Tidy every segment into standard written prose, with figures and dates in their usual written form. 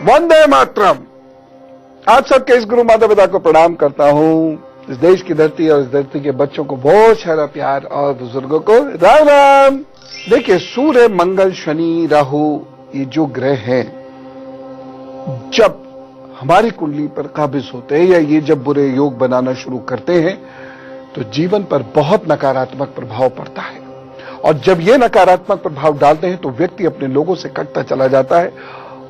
वंदे मातरम। आप सबके इस गुरु माता पिता को प्रणाम करता हूं। इस देश की धरती और इस धरती के बच्चों को बहुत सारा प्यार और बुजुर्गों को राम राम। देखिए, सूर्य, मंगल, शनि, राहु, ये जो ग्रह हैं, जब हमारी कुंडली पर काबिज होते हैं या ये जब बुरे योग बनाना शुरू करते हैं तो जीवन पर बहुत नकारात्मक प्रभाव पड़ता है। और जब ये नकारात्मक प्रभाव डालते हैं तो व्यक्ति अपने लोगों से कटता चला जाता है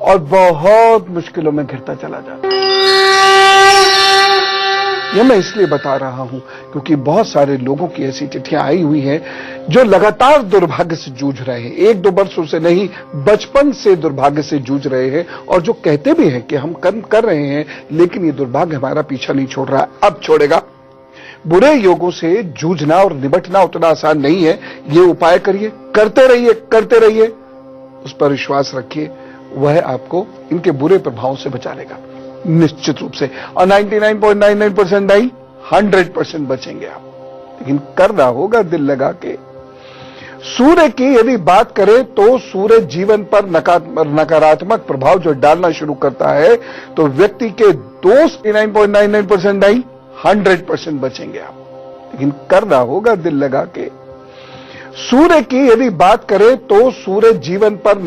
और बहुत मुश्किलों में घिरता चला जाता है। यह मैं इसलिए बता रहा हूं क्योंकि बहुत सारे लोगों की ऐसी चिट्ठियां आई हुई हैं जो लगातार दुर्भाग्य से जूझ रहे हैं, 1-2 वर्षों से नहीं, बचपन से दुर्भाग्य से जूझ रहे हैं और जो कहते भी हैं कि हम कर्म कर रहे हैं लेकिन ये दुर्भाग्य हमारा पीछा नहीं छोड़ रहा, अब छोड़ेगा। बुरे योगों से जूझना और निपटना उतना आसान नहीं है। ये उपाय करिए, करते रहिए, उस पर विश्वास रखिए, वह आपको इनके बुरे प्रभावों से बचा लेगा निश्चित रूप से। और 99.99% नहीं, 100% बचेंगे आप, लेकिन करना होगा दिल लगा के। सूर्य की यदि बात करें तो सूर्य जीवन पर नकारात्मक प्रभाव जो डालना शुरू करता है तो व्यक्ति के दोस्त 99.99% नहीं, 100% बचेंगे आप, लेकिन करना होगा दिल लगा के। सूर्य की यदि बात करें तो सूर्य जीवन पर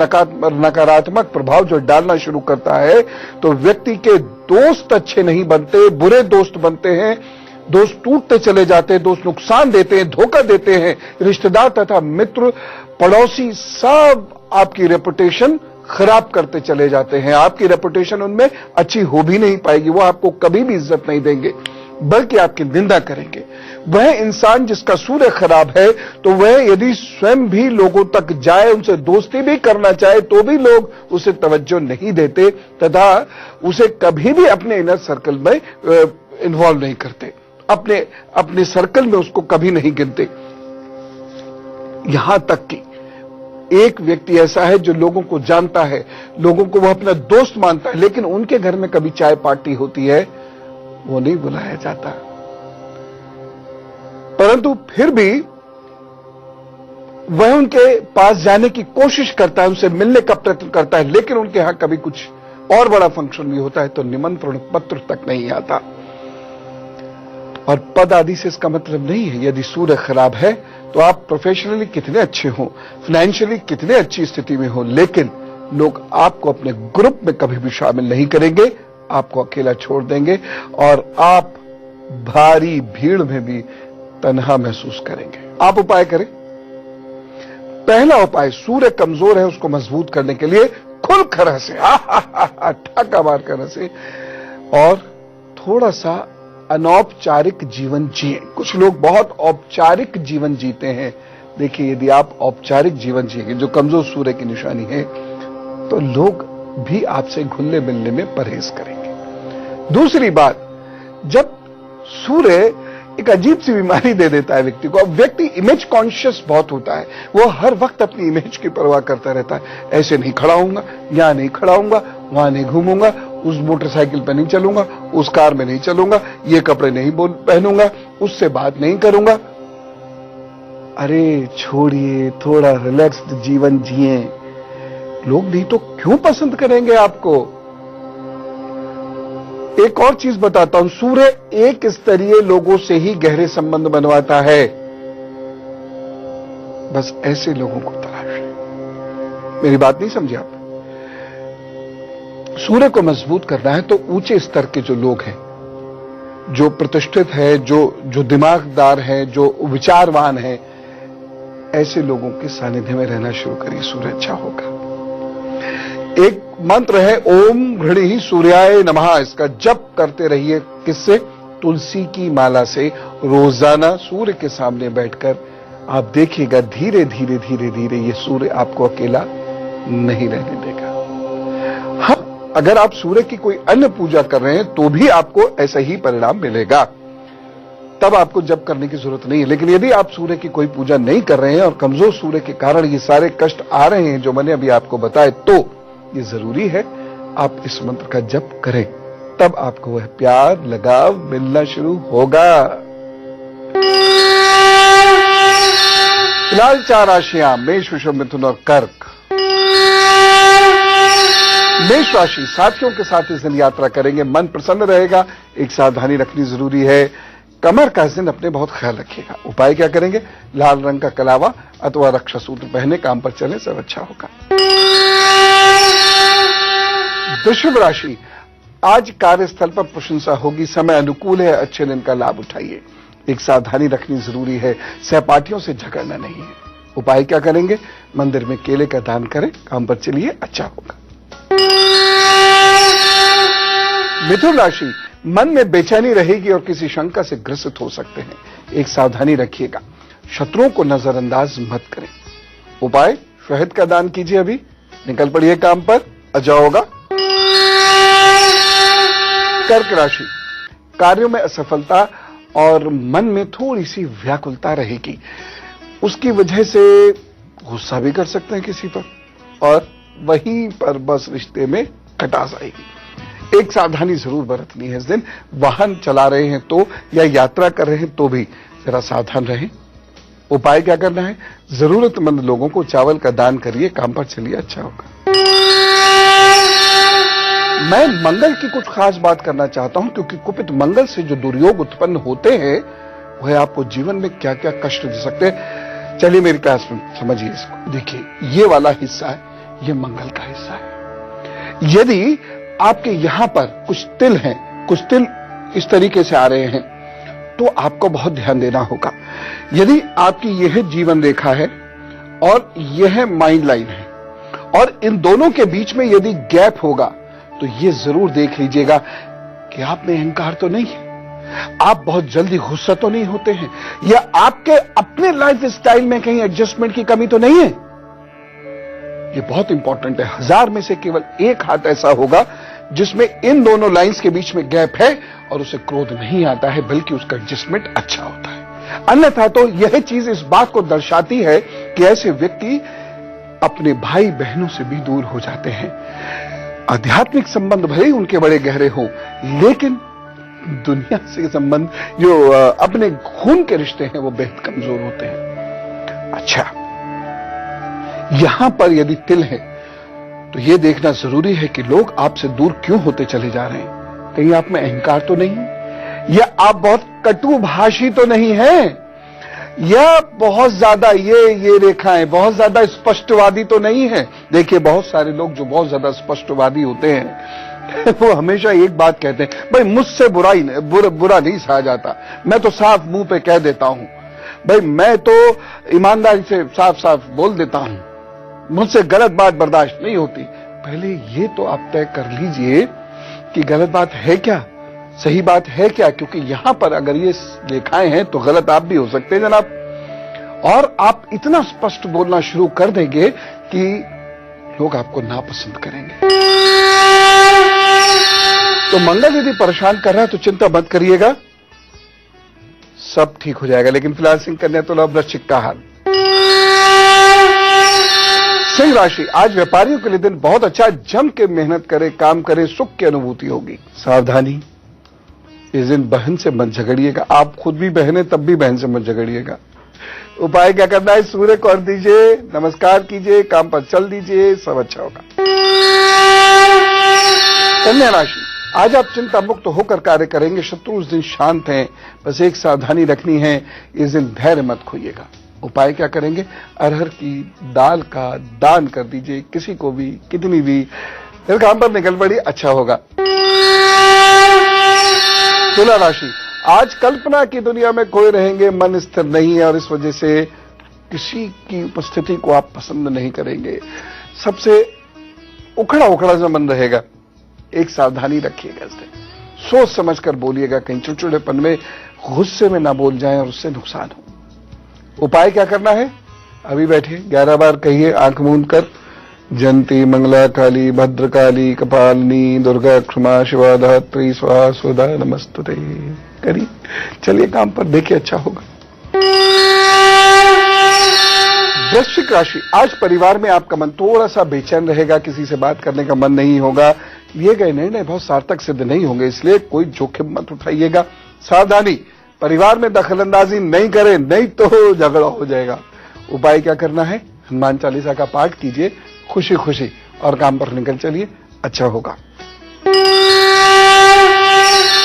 नकारात्मक प्रभाव जो डालना शुरू करता है तो व्यक्ति के दोस्त अच्छे नहीं बनते, बुरे दोस्त बनते हैं। दोस्त टूटते चले जाते हैं, दोस्त नुकसान देते हैं, धोखा देते हैं। रिश्तेदार तथा मित्र, पड़ोसी सब आपकी रेपुटेशन खराब करते चले जाते हैं। आपकी रेपुटेशन उनमें अच्छी हो भी नहीं पाएगी, वो आपको कभी भी इज्जत नहीं देंगे बल्कि आपकी निंदा करेंगे। वह इंसान जिसका सूर्य खराब है तो वह यदि स्वयं भी लोगों तक जाए, उनसे दोस्ती भी करना चाहे तो भी लोग उसे तवज्जो नहीं देते तथा उसे कभी भी अपने इनर सर्कल में इन्वॉल्व नहीं करते, अपने सर्कल में उसको कभी नहीं गिनते। यहां तक कि एक व्यक्ति ऐसा है जो लोगों को जानता है, लोगों को वह अपना दोस्त मानता है, लेकिन उनके घर में कभी चाय पार्टी होती है वो नहीं बुलाया जाता, परंतु फिर भी वह उनके पास जाने की कोशिश करता है, उनसे मिलने का प्रयत्न करता है, लेकिन उनके यहां कभी कुछ और बड़ा फंक्शन भी होता है तो निमंत्रण पत्र तक नहीं आता। और पद आदि से इसका मतलब नहीं है यदि सूर्य खराब है तो आप प्रोफेशनली कितने अच्छे हो, फाइनेंशियली कितने अच्छी स्थिति में हो, लेकिन लोग आपको अपने ग्रुप में कभी भी शामिल नहीं करेंगे, आपको अकेला छोड़ देंगे और आप भारी भीड़ में भी तन्हा महसूस करेंगे। आप उपाय करें। पहला उपाय, सूर्य कमजोर है उसको मजबूत करने के लिए खुलकर हंसे, ठाका मारकर हंसे और थोड़ा सा अनौपचारिक जीवन जिए। कुछ लोग बहुत औपचारिक जीवन जीते हैं। देखिए, यदि आप औपचारिक जीवन जिएंगे जो कमजोर सूर्य की निशानी है तो लोग भी आपसे घुलने मिलने में परहेज करेंगे। दूसरी बात, जब सूर्य एक अजीब सी बीमारी दे देता है व्यक्ति को, अब व्यक्ति इमेज कॉन्शियस बहुत होता है, वो हर वक्त अपनी इमेज की परवाह करता रहता है। ऐसे नहीं खड़ा होऊंगा, यहां नहीं खड़ा होऊंगा, वहां नहीं घूमूंगा, उस मोटरसाइकिल पर नहीं चलूंगा, उस कार में नहीं चलूंगा, ये कपड़े नहीं पहनूंगा, उससे बात नहीं करूंगा। अरे छोड़िए, थोड़ा रिलैक्स्ड जीवन जिए। लोग नहीं तो क्यों पसंद करेंगे आपको। एक और चीज बताता हूं, सूर्य एक स्तरीय लोगों से ही गहरे संबंध बनवाता है। बस ऐसे लोगों को तलाशें। मेरी बात नहीं समझे आप। सूर्य को मजबूत करना है तो ऊंचे स्तर के जो लोग हैं, जो प्रतिष्ठित है, जो दिमागदार है, जो विचारवान है, ऐसे लोगों के सानिध्य में रहना शुरू करिए, सूर्य अच्छा होगा। एक मंत्र है ओम घृणी सूर्याय नमः, इसका जप करते रहिए। किससे? तुलसी की माला से। रोजाना सूर्य के सामने बैठकर आप देखिएगा धीरे धीरे धीरे धीरे ये सूर्य आपको अकेला नहीं रहने देगा। हाँ, अगर आप सूर्य की कोई अन्य पूजा कर रहे हैं तो भी आपको ऐसा ही परिणाम मिलेगा, तब आपको जप करने की जरूरत नहीं है। लेकिन यदि आप सूर्य की कोई पूजा नहीं कर रहे हैं और कमजोर सूर्य के कारण ये सारे कष्ट आ रहे हैं जो मैंने अभी आपको बताए, तो ये जरूरी है आप इस मंत्र का जप करें, तब आपको वह प्यार लगाव मिलना शुरू होगा। फिलहाल 4 राशियां, मेष, वृषभ, मिथुन और कर्क। मेष राशि, साथियों के साथ इस दिन यात्रा करेंगे, मन प्रसन्न रहेगा। एक सावधानी रखनी जरूरी है, कमर का इस दिन अपने बहुत ख्याल रखिएगा। उपाय क्या करेंगे? लाल रंग का कलावा अथवा रक्षा सूत्र पहने काम पर चले, सब अच्छा होगा। वृषभ राशि, आज कार्यस्थल पर प्रशंसा होगी, समय अनुकूल है, अच्छे दिन का लाभ उठाइए। एक सावधानी रखनी जरूरी है, सहपाठियों से झगड़ना नहीं है। उपाय क्या करेंगे? मंदिर में केले का दान करें, काम पर चलिए, अच्छा होगा। मिथुन राशि, मन में बेचैनी रहेगी और किसी शंका से ग्रसित हो सकते हैं। एक सावधानी रखिएगा, शत्रुओं को नजरअंदाज मत करें। उपाय, शहद का दान कीजिए, अभी निकल पड़िए काम पर, अच्छा होगा। कर्क राशि, कार्यों में असफलता और मन में थोड़ी सी व्याकुलता रहेगी, उसकी वजह से गुस्सा भी कर सकते हैं किसी पर और वहीं पर बस रिश्ते में खटास आएगी। एक सावधानी जरूर बरतनी है इस दिन, वाहन चला रहे हैं तो या यात्रा कर रहे हैं तो भी जरा सावधान रहें। उपाय क्या करना है? जरूरतमंद लोगों को चावल का दान करिए, काम पर चलिए, अच्छा होगा। मैं मंगल की कुछ खास बात करना चाहता हूं, क्योंकि कुपित मंगल से जो दुर्योग उत्पन्न होते हैं वह आपको जीवन में क्या क्या कष्ट दे सकते हैं। चलिए मेरी क्लास में समझिए इसको। देखिए, ये वाला हिस्सा है, ये मंगल का हिस्सा है। यदि आपके यहां पर कुछ तिल हैं, कुछ तिल इस तरीके से आ रहे हैं, तो आपको बहुत ध्यान देना होगा। यदि आपकी यह जीवन रेखा है और यह माइंड लाइन है और इन दोनों के बीच में यदि गैप होगा, तो यह जरूर देख लीजिएगा कि आप में अहंकार तो नहीं है, आप बहुत जल्दी गुस्सा तो नहीं होते हैं, या आपके अपने लाइफ स्टाइल में कहीं एडजस्टमेंट की कमी तो नहीं है। ये बहुत इंपॉर्टेंट है। 1000 में से केवल एक हाथ ऐसा होगा जिसमें इन दोनों लाइंस के बीच में गैप है और उसे क्रोध नहीं आता है, बल्कि उसका एडजस्टमेंट अच्छा होता है। अन्यथा तो यह चीज इस बात को दर्शाती है कि ऐसे व्यक्ति अपने भाई बहनों से भी दूर हो जाते हैं। आध्यात्मिक संबंध भले ही उनके बड़े गहरे हों, लेकिन दुनिया से संबंध, जो अपने खून के रिश्ते हैं, वो बेहद कमजोर होते हैं। अच्छा, यहां पर यदि तिल है तो यह देखना जरूरी है कि लोग आपसे दूर क्यों होते चले जा रहे हैं। कहीं आप में अहंकार तो नहीं, या आप बहुत कटुभाषी तो नहीं हैं, या बहुत ज्यादा ये रेखाएं बहुत ज्यादा स्पष्टवादी तो नहीं है। देखिए, बहुत सारे लोग जो बहुत ज्यादा स्पष्टवादी होते हैं वो हमेशा एक बात कहते हैं, भाई मुझसे बुरा नहीं सहा जाता, मैं तो साफ मुंह पे कह देता हूं, भाई मैं तो ईमानदारी से साफ साफ बोल देता हूं, मुझसे गलत बात बर्दाश्त नहीं होती। पहले ये तो आप तय कर लीजिए कि गलत बात है क्या, सही बात है क्या, क्योंकि यहां पर अगर ये रेखाएं हैं तो गलत आप भी हो सकते हैं जनाब। और आप इतना स्पष्ट बोलना शुरू कर देंगे कि लोग आपको नापसंद करेंगे। तो मंगल यदि परेशान कर रहा है तो चिंता मत करिएगा, सब ठीक हो जाएगा। लेकिन फिलहाल सिंह कन्या तुला वृश्चिक का हाल। सिंह राशि, आज व्यापारियों के लिए दिन बहुत अच्छा, जम के मेहनत करें, काम करें, सुख की अनुभूति होगी। सावधानी, इस दिन बहन से मत झगड़िएगा, आप खुद भी बहन है तब भी बहन से मत झगड़िएगा। उपाय क्या करना है? सूर्य को अर्घ्य दीजिए, नमस्कार कीजिए, काम पर चल दीजिए, सब अच्छा होगा। कन्या राशि, आज आप चिंता मुक्त होकर कार्य करेंगे, शत्रु उस दिन शांत हैं, बस एक सावधानी रखनी है, इस दिन धैर्य मत खोइएगा। उपाय क्या करेंगे? अरहर की दाल का दान कर दीजिए, किसी को भी, कितनी भी, फिर काम पर निकल पड़ी, अच्छा होगा। तुला राशि, आज कल्पना की दुनिया में खोए रहेंगे, मन स्थिर नहीं है और इस वजह से किसी की उपस्थिति को आप पसंद नहीं करेंगे, सबसे उखड़ा उखड़ा सा मन रहेगा। एक सावधानी रखिएगा, सोच समझ कर बोलिएगा, कहीं चिड़चिड़ेपन में, गुस्से में ना बोल जाएं और उससे नुकसान हो। उपाय क्या करना है? अभी बैठिए, 11 बार कहिए आंख मूंद कर, जयंती मंगला काली भद्रकाली कपालिनी दुर्गा क्षमा शिवा धात्री स्वाहा स्वधा नमस्तुते करिए, चलिए काम पर, देखिए अच्छा होगा। वृश्चिक राशि, आज परिवार में आपका मन थोड़ा सा बेचैन रहेगा, किसी से बात करने का मन नहीं होगा, लिए गए निर्णय बहुत सार्थक सिद्ध नहीं होंगे, इसलिए कोई जोखिम मत उठाइएगा। सावधानी, परिवार में दखलंदाजी नहीं करें, नहीं तो झगड़ा हो जाएगा। उपाय क्या करना है? हनुमान चालीसा का पाठ कीजिए, खुशी खुशी और काम पर निकल चलिए, अच्छा होगा।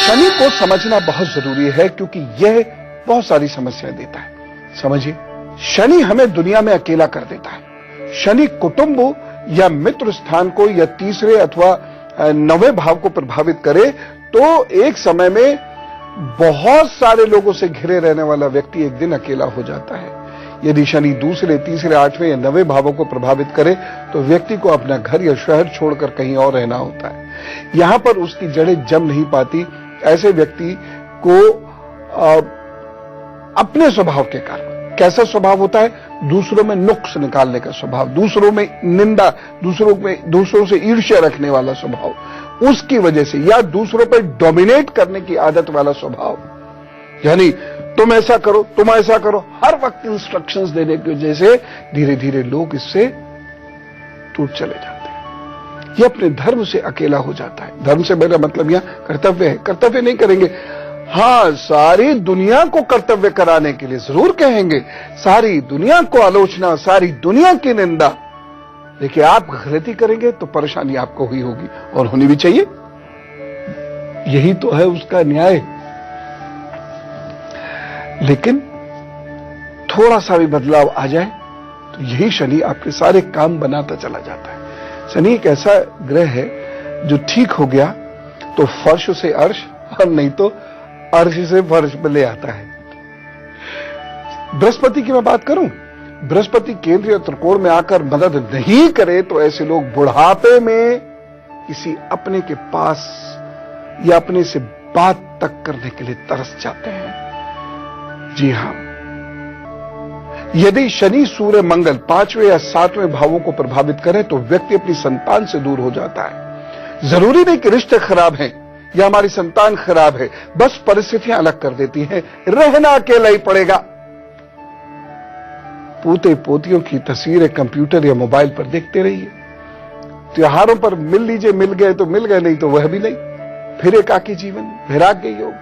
शनि को समझना बहुत जरूरी है क्योंकि यह बहुत सारी समस्याएं देता है। समझिए, शनि हमें दुनिया में अकेला कर देता है। शनि कुटुंब या मित्र स्थान को या तीसरे अथवा 9वें भाव को प्रभावित करे तो एक समय में बहुत सारे लोगों से घिरे रहने वाला व्यक्ति एक दिन अकेला हो जाता है। यदि शनि दूसरे, तीसरे, 8वें या 9वें भावों को प्रभावित करे तो व्यक्ति को अपना घर या शहर छोड़कर कहीं और रहना होता है। यहां पर उसकी जड़ें जम नहीं पाती। ऐसे व्यक्ति को अपने स्वभाव के कारण, कैसा स्वभाव होता है, दूसरों में नुक्स निकालने का स्वभाव, दूसरों में निंदा, दूसरों से ईर्ष्या रखने वाला स्वभाव, उसकी वजह से, या दूसरों पर डोमिनेट करने की आदत वाला स्वभाव, यानी तुम ऐसा करो, तुम ऐसा करो, हर वक्त इंस्ट्रक्शंस देने की वजह से धीरे धीरे लोग इससे टूट चले जाते हैं। ये अपने धर्म से अकेला हो जाता है। धर्म से मेरा मतलब यहां कर्तव्य है। कर्तव्य नहीं करेंगे, हां, सारी दुनिया को कर्तव्य कराने के लिए जरूर कहेंगे, सारी दुनिया को आलोचना, सारी दुनिया की निंदा, देखिए आप गलती करेंगे तो परेशानी आपको हुई होगी और होनी भी चाहिए। यही तो है उसका न्याय। लेकिन थोड़ा सा भी बदलाव आ जाए तो यही शनि आपके सारे काम बनाता चला जाता है। शनि एक ऐसा ग्रह है जो ठीक हो गया तो फर्श से अर्श, और नहीं तो अर्श से फर्श पे ले आता है। बृहस्पति की मैं बात करूं, बृहस्पति केंद्रीय त्रिकोण में आकर मदद नहीं करे तो ऐसे लोग बुढ़ापे में किसी अपने के पास या अपने से बात तक करने के लिए तरस जाते हैं। जी हां, यदि शनि, सूर्य, मंगल 5वें या 7वें भावों को प्रभावित करे तो व्यक्ति अपनी संतान से दूर हो जाता है। जरूरी नहीं कि रिश्ते खराब हैं या हमारी संतान खराब है, बस परिस्थितियां अलग कर देती हैं। रहना अकेला ही पड़ेगा। पोते पोतियों की तस्वीरें कंप्यूटर या मोबाइल पर देखते रहिए। त्योहारों पर मिल लीजिए, मिल गए तो मिल गए, नहीं तो वह भी नहीं। फिर एकाकी जीवन, वैराग्य योग।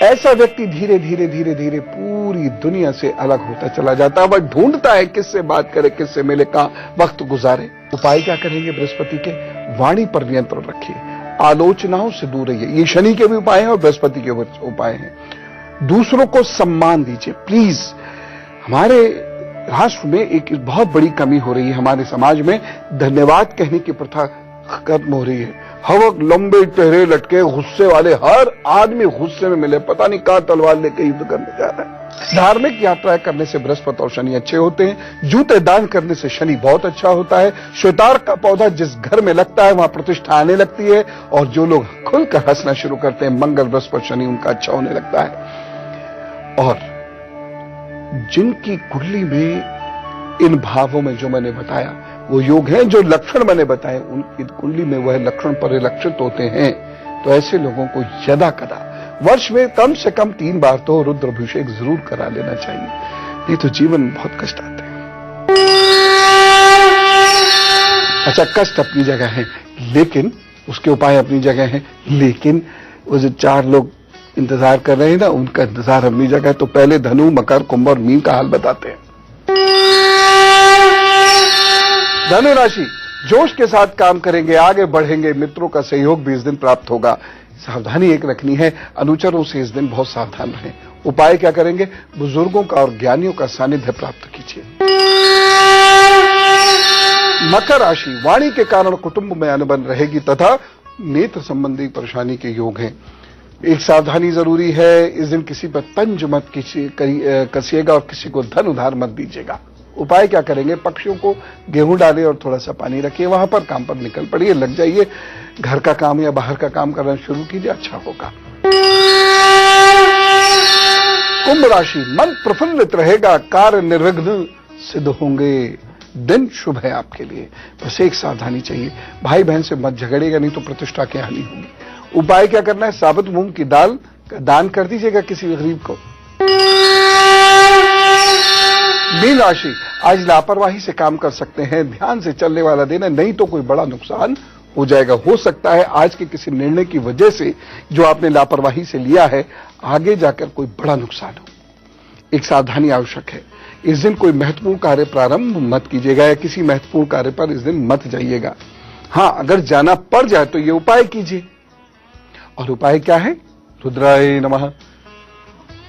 ऐसा व्यक्ति धीरे धीरे धीरे धीरे पूरी दुनिया से अलग होता चला जाता है। वह ढूंढता है किससे बात करे, किससे मिले, कहां वक्त गुजारे। उपाय क्या करेंगे बृहस्पति के? वाणी पर नियंत्रण रखिए, आलोचनाओं से दूर रहिए। ये शनि के भी उपाय हैं और बृहस्पति के उपाय हैं। दूसरों को सम्मान दीजिए प्लीज। हमारे राष्ट्र में एक बहुत बड़ी कमी हो रही है। हमारे समाज में धन्यवाद कहने की प्रथा खत्म हो रही है। हवक लंबे चेहरे लटके, गुस्से वाले, हर आदमी गुस्से में मिले, पता नहीं कहां तलवार लेके युद्ध करने जा रहा है। धार्मिक यात्राएं करने से बृहस्पति और शनि अच्छे होते हैं। जूते दान करने से शनि बहुत अच्छा होता है। श्वेतार का पौधा जिस घर में लगता है वहां प्रतिष्ठा आने लगती है और जो लोग खुलकर हंसना शुरू करते हैं, मंगल, बृहस्पति, शनि उनका अच्छा होने लगता है। और जिनकी कुंडली में इन भावों में जो मैंने बताया वो योग हैं, जो लक्षण मैंने बताए उनकी कुंडली में वह लक्षण परिलक्षित होते हैं, तो ऐसे लोगों को यदा कदा वर्ष में कम से कम 3 बार तो रुद्राभिषेक जरूर करा लेना चाहिए, नहीं तो जीवन बहुत कष्ट आते हैं। अच्छा, कष्ट अपनी जगह है लेकिन उसके उपाय अपनी जगह हैं, लेकिन वो जो 4 लोग इंतजार कर रहे हैं ना, उनका इंतजार अपनी जगह है। तो पहले धनु, मकर, कुंभ और मीन का हाल बताते हैं। धनु राशि, जोश के साथ काम करेंगे, आगे बढ़ेंगे, मित्रों का सहयोग भी इस दिन प्राप्त होगा। सावधानी एक रखनी है, अनुचरों से इस दिन बहुत सावधान रहें। उपाय क्या करेंगे? बुजुर्गों का और ज्ञानियों का सानिध्य प्राप्त कीजिए। मकर राशि, वाणी के कारण कुटुंब में अनबन रहेगी तथा नेत्र संबंधी परेशानी के योग हैं। एक सावधानी जरूरी है, इस दिन किसी पर तंज मत कसिएगा और किसी को धन उधार मत दीजिएगा। उपाय क्या करेंगे? पक्षियों को गेहूं डालें और थोड़ा सा पानी रखिए, वहां पर काम पर निकल पड़िए, लग जाइए, घर का काम या बाहर का काम करना शुरू कीजिए, अच्छा होगा। कुंभ राशि, मन प्रफुल्लित रहेगा, कार्य निर्विघ्न सिद्ध होंगे, दिन शुभ है आपके लिए। बस एक सावधानी चाहिए, भाई बहन से मत झगड़ेगा, नहीं तो प्रतिष्ठा की हानि होगी। उपाय क्या करना है? साबुत मूंग की दाल का दान कर दीजिएगा किसी गरीब को। मीन राशि, आज लापरवाही से काम कर सकते हैं, ध्यान से चलने वाला दिन है, नहीं तो कोई बड़ा नुकसान हो जाएगा। हो सकता है आज के किसी निर्णय की वजह से जो आपने लापरवाही से लिया है, आगे जाकर कोई बड़ा नुकसान हो। एक सावधानी आवश्यक है। इस दिन कोई महत्वपूर्ण कार्य प्रारंभ मत कीजिएगा या किसी महत्वपूर्ण कार्य पर इस दिन मत जाइएगा। हां, अगर जाना पड़ जाए तो ये उपाय कीजिए। और उपाय क्या है? रुद्राय नमः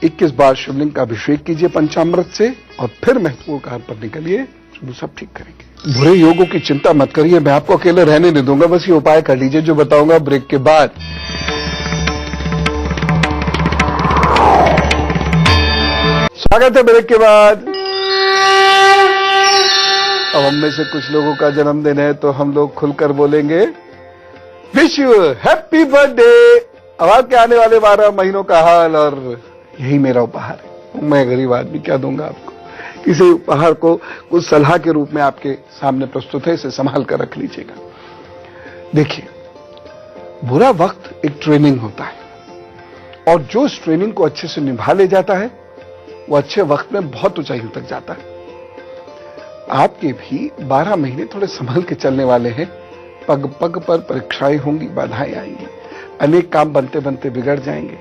21 बार शिवलिंग का अभिषेक कीजिए पंचामृत से और फिर महत्वपूर्ण कार्य पर निकलिए, सब ठीक करेंगे। बुरे योगों की चिंता मत करिए, मैं आपको अकेले रहने नहीं दूंगा, बस ये उपाय कर लीजिए जो बताऊंगा ब्रेक के बाद। स्वागत है ब्रेक के बाद। अब हम में से कुछ लोगों का जन्मदिन है तो हम लोग खुलकर बोलेंगे विश यू हैप्पी बर्थडे। अब आपके आने वाले 12 महीनों का हाल, और यही मेरा उपहार है। मैं गरीब आदमी क्या दूंगा आपको, किसी उपहार को कुछ सलाह के रूप में आपके सामने प्रस्तुत है, इसे संभाल कर रख लीजिएगा। देखिए, बुरा वक्त एक ट्रेनिंग होता है, और जो इस ट्रेनिंग को अच्छे से निभा ले जाता है वो अच्छे वक्त में बहुत ऊंचाइयों तक जाता है। आपके भी 12 महीने थोड़े संभल के चलने वाले हैं। पग पग पर परीक्षाएं होंगी, बाधाएं आएंगी, अनेक काम बनते बनते बिगड़ जाएंगे,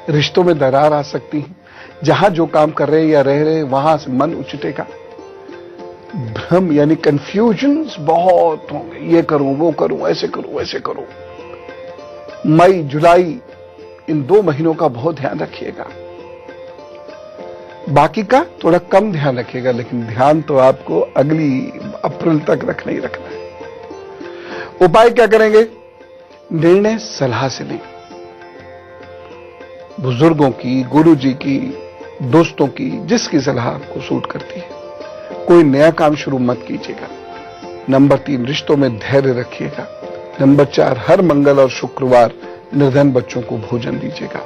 रिश्तों में दरार आ सकती है, जहां जो काम कर रहे हैं या रह रहे हैं वहां से मन उचटेगा, भ्रम यानी कंफ्यूजन्स बहुत होंगे, ये करूं वो करूं ऐसे करूं वैसे करूं। मई जुलाई इन 2 महीनों का बहुत ध्यान रखिएगा, बाकी का थोड़ा कम ध्यान रखिएगा, लेकिन ध्यान तो आपको अगली अप्रैल तक रखना ही रखना है। उपाय क्या करेंगे? निर्णय सलाह से लें, बुजुर्गों की, गुरुजी की, दोस्तों की, जिसकी सलाह आपको सूट करती है। कोई नया काम शुरू मत कीजिएगा। नंबर 3, रिश्तों में धैर्य रखिएगा। नंबर 4, हर मंगल और शुक्रवार निर्धन बच्चों को भोजन दीजिएगा।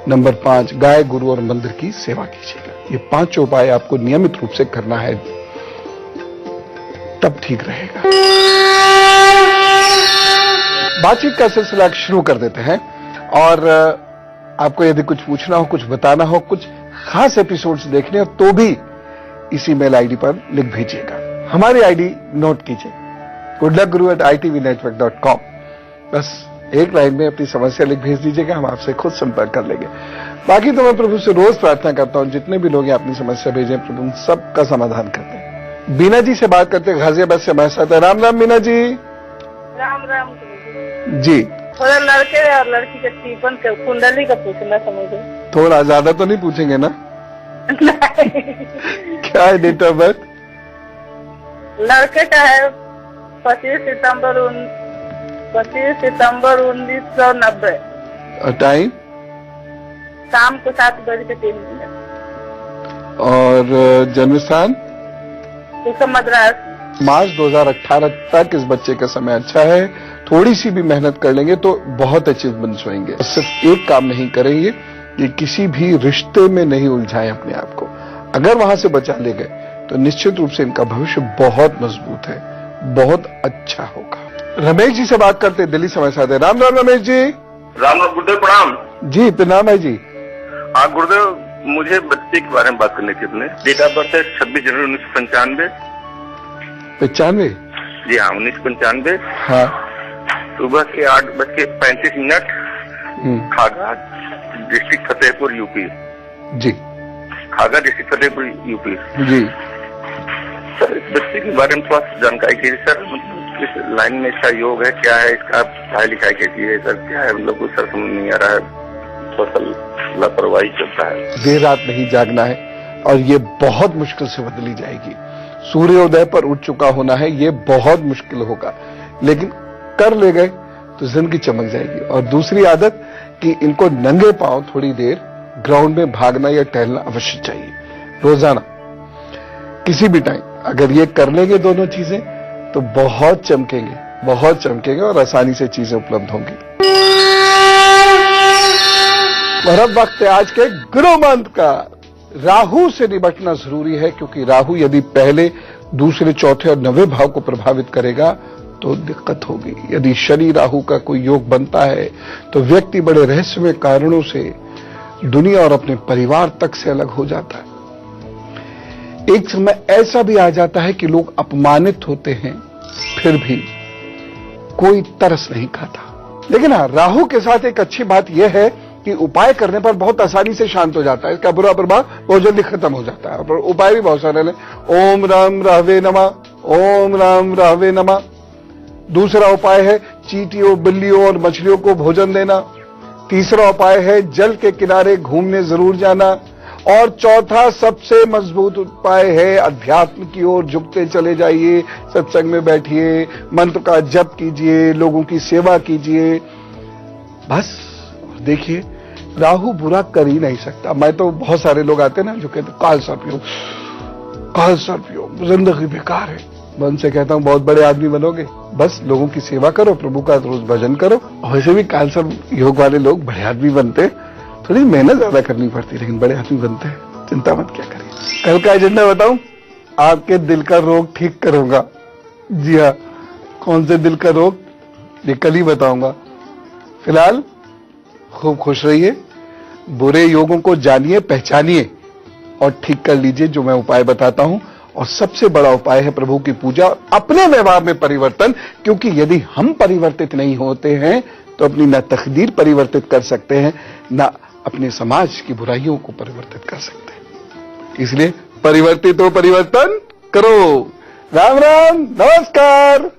नंबर 5, गाय, गुरु और मंदिर की सेवा कीजिएगा। ये 5 उपाय आपको नियमित रूप से करना है, तब ठीक रहेगा। बातचीत का सिलसिला शुरू कर देते हैं, और आपको यदि कुछ पूछना हो, कुछ बताना हो, कुछ खास एपिसोड्स देखने हो तो भी इसी मेल आईडी पर लिख भेजिएगा। हमारी आईडी नोट कीजिए, goodluckguru@itvnetwork.com। बस एक लाइन में अपनी समस्या लिख भेज दीजिएगा, हम आपसे खुद संपर्क कर लेंगे। बाकी तो मैं प्रभु से रोज प्रार्थना करता हूं, जितने भी लोग अपनी समस्या भेजें प्रभु सबका समाधान करते हैं। बीना जी से बात करते, गाजियाबाद से हमारे साथ है। राम राम बीना जी। राम राम जी। थोड़ा लड़के और लड़की के जीवन के कुंडली का पूछना समझे। थोड़ा ज्यादा तो नहीं पूछेंगे ना? क्या है डेट ऑफ बर्थ? लड़के का है 25 सितंबर 1990। और टाइम? शाम को 7:03। और जन्म स्थान? मद्रास। मार्च 2018 तक इस बच्चे का समय अच्छा है। थोड़ी सी भी मेहनत कर लेंगे तो बहुत अचीवमेंट्स होंगे। सिर्फ एक काम नहीं करेंगे कि किसी भी रिश्ते में नहीं उलझाएं अपने आप को। अगर वहां से बचा ले गए तो निश्चित रूप से इनका भविष्य बहुत मजबूत है, बहुत अच्छा होगा। रमेश जी से बात करते, दिल्ली समय साथ है। राम राम रमेश जी। राम राम गुरुदेव, प्रणाम जी। प्रणाम है जी। हाँ गुरुदेव, मुझे बच्चे के बारे में बात करनी थी। अपने डेट ऑफ बर्थ है 26 जनवरी 1995। 95? जी हाँ, 1995। हाँ। सुबह के 8:35। खागा डिस्ट्रिक्ट फतेहपुर यूपी। जी। खागा डिस्ट्रिक्ट फतेहपुर यूपी। जी सर, इस बच्चे के बारे में थोड़ा जानकारी कीजिए सर। किस लाइन में इसका योग है, क्या है इसका, पढ़ाई लिखाई कैसी है सर, क्या है? हम लोग को सर समझ नहीं आ रहा है, फसल लापरवाही चलता है। देर रात नहीं जागना है, और ये बहुत मुश्किल से बदली जाएगी। सूर्योदय पर उठ चुका होना है, ये बहुत मुश्किल होगा, लेकिन कर ले गए तो जिंदगी चमक जाएगी। और दूसरी आदत कि इनको नंगे पांव थोड़ी देर ग्राउंड में भागना या टहलना अवश्य चाहिए रोजाना, किसी भी टाइम। अगर ये कर लेंगे दोनों चीजें तो बहुत चमकेंगे और आसानी से चीजें उपलब्ध होंगी। और अब वक्त है आज के गुरु मंत्र का। राहु से निपटना जरूरी है, क्योंकि राहु यदि पहले, दूसरे, चौथे और 9वें भाव को प्रभावित करेगा तो दिक्कत होगी। यदि शनि राहु का कोई योग बनता है तो व्यक्ति बड़े रहस्यमय कारणों से दुनिया और अपने परिवार तक से अलग हो जाता है। एक समय ऐसा भी आ जाता है कि लोग अपमानित होते हैं, फिर भी कोई तरस नहीं खाता। लेकिन हाँ, राहु के साथ एक अच्छी बात यह है कि उपाय करने पर बहुत आसानी से शांत हो जाता है। इसका बुरा प्रभाव बहुत जल्दी खत्म हो जाता है। और उपाय भी बहुत सारे हैं। ओम राम राहवे नमः, ओम राम राहवे नमः, दूसरा उपाय है चींटियों, बिल्लियों और मछलियों को भोजन देना। तीसरा उपाय है जल के किनारे घूमने जरूर जाना। और चौथा सबसे मजबूत उपाय है अध्यात्म की ओर झुकते चले जाइए, सत्संग में बैठिए, मंत्र का जप कीजिए, लोगों की सेवा कीजिए। बस देखिए, राहु बुरा कर ही नहीं सकता। मैं तो बहुत सारे लोग आते हैं ना जो कहते काल सर्प योग जिंदगी बेकार है। मैं उनसे कहता हूं बहुत बड़े आदमी बनोगे, बस लोगों की सेवा करो, प्रभु का रोज भजन करो। और वैसे भी काल सर्प योग वाले लोग बड़े आदमी बनते हैं, थोड़ी मेहनत ज्यादा करनी पड़ती, लेकिन बड़े आदमी बनते हैं। चिंता मत क्या करिए। कल का एजेंडा बताऊं, आपके दिल का रोग ठीक करूंगा। जी हाँ, कौन से दिल का रोग, ये कल ही बताऊंगा। फिलहाल खूब खुश रहिए, बुरे योगों को जानिए, पहचानिए और ठीक कर लीजिए जो मैं उपाय बताता हूं। और सबसे बड़ा उपाय है प्रभु की पूजा, अपने व्यवहार में परिवर्तन। क्योंकि यदि हम परिवर्तित नहीं होते हैं तो अपनी न तकदीर परिवर्तित कर सकते हैं, न अपने समाज की बुराइयों को परिवर्तित कर सकते हैं। इसलिए परिवर्तित हो, परिवर्तन करो। राम राम, नमस्कार।